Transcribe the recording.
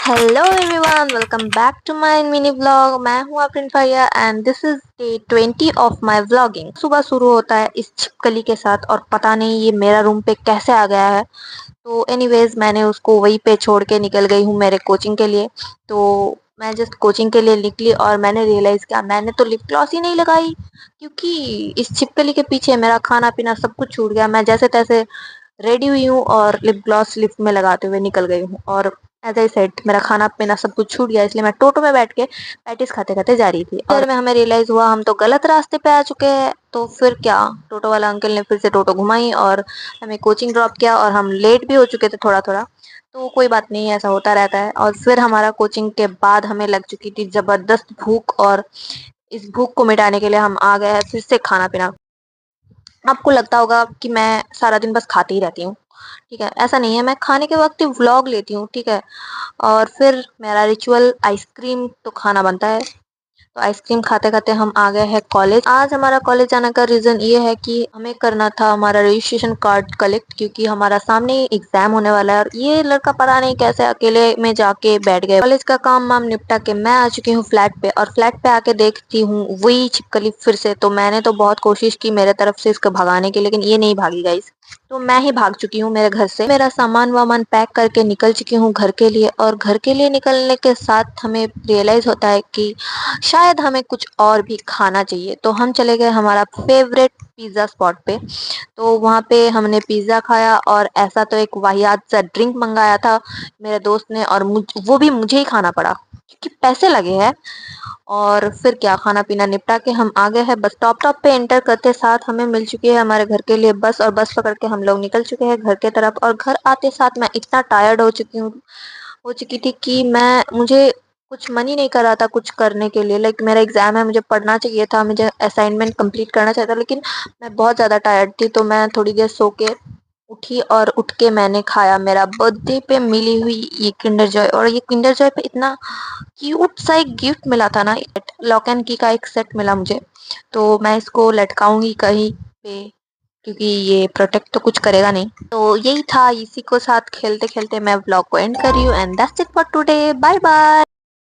Hello everyone, welcome back to my mini vlog. मैं हूं Aparin Faria and this is day 20 of my vlogging. सुबह शुरू होता है इस छिपकली के साथ और पता नहीं ये मेरा रूम पे कैसे आ गया है। तो एनीवेज मैंने उसको वहीं पे छोड़ के निकल गई हूँ मेरे कोचिंग के लिए। तो मैं जस्ट कोचिंग के लिए निकली और मैंने रियलाइज किया मैंने तो लिप ग्लॉस ही नहीं लगाई, क्योंकि इस छिपकली के पीछे मेरा खाना पीना सब कुछ छूट गया। मैं जैसे तैसे रेडी हुई हूँ और लिप ग्लॉस लिप में लगाते हुए निकल गई हूँ, और एज आई सेड मेरा खाना पीना सब कुछ छूट गया, इसलिए मैं टोटो में बैठ के पैटिस खाते खाते जा रही थी। और में हमें रियलाइज हुआ हम तो गलत रास्ते पे आ चुके हैं। तो फिर क्या, टोटो वाला अंकल ने फिर से टोटो घुमाई और हमें कोचिंग ड्रॉप किया, और हम लेट भी हो चुके थे थोड़ा थोड़ा। तो कोई बात नहीं, ऐसा होता रहता है। और फिर हमारा कोचिंग के बाद हमें लग चुकी थी जबरदस्त भूख, और इस भूख को मिटाने के लिए हम आ गए हैं फिर से खाना पीना। आपको लगता होगा कि मैं सारा दिन बस खाती ही रहती हूँ, ठीक है, ऐसा नहीं है। मैं खाने के वक्त ही व्लॉग लेती हूँ, ठीक है। और फिर मेरा रिचुअल आइसक्रीम तो खाना बनता है। तो आइसक्रीम खाते खाते हम आ गए हैं कॉलेज। आज हमारा कॉलेज जाने का रीजन ये है कि हमें करना था हमारा रजिस्ट्रेशन कार्ड कलेक्ट, क्योंकि हमारा सामने एग्जाम होने वाला है। और ये लड़का पता नहीं कैसे अकेले में जाके बैठ गए। कॉलेज का काम वाम निपटा के मैं आ चुकी हूँ फ्लैट पे, और फ्लैट पे आके देखती हूँ वही छिपकली फिर से। तो मैंने तो बहुत कोशिश की मेरे तरफ से इसको भगाने की, लेकिन ये नहीं भागी गाइस। तो मैं ही भाग चुकी हूँ मेरे घर से। मेरा सामान वामान पैक करके निकल चुकी हूँ घर के लिए। और घर के लिए निकलने के साथ हमें रियलाइज होता है कि शायद हमें कुछ और भी खाना चाहिए। तो हम चले गए हमारा फेवरेट पिज्ज़ा स्पॉट पे। तो वहाँ पे हमने पिज्ज़ा खाया, और ऐसा तो एक वाहियात सा ड्रिंक मंगाया था मेरे दोस्त ने, और वो भी मुझे ही खाना पड़ा क्योंकि पैसे लगे हैं। और फिर क्या, खाना पीना निपटा के हम आ गए हैं बस स्टॉप। टॉप पे एंटर करते साथ हमें मिल चुकी है हमारे घर के लिए बस, और बस पकड़ के हम लोग निकल चुके हैं घर के तरफ। और घर आते साथ मैं इतना टायर्ड हो चुकी थी कि मुझे कुछ मन ही नहीं कर रहा था कुछ करने के लिए। लाइक मेरा एग्जाम है, मुझे पढ़ना चाहिए था, मुझे असाइनमेंट कंप्लीट करना चाहिए था, लेकिन मैं बहुत ज़्यादा टायर्ड थी। तो मैं थोड़ी देर सो के उठी, और उठ के मैंने खाया मेरा बर्थडे पे मिली हुई ये किंडर जॉय। और ये किंडर जॉय पे इतना क्यूट सा एक गिफ्ट मिला था ना, लॉक एंड की का एक सेट मिला मुझे। तो मैं इसको लटकाऊंगी कहीं पे, क्योंकि ये प्रोटेक्ट तो कुछ करेगा नहीं। तो यही था, इसी को साथ खेलते खेलते मैं व्लॉग को एंड कर रही हूँ। And that's it for today, bye bye.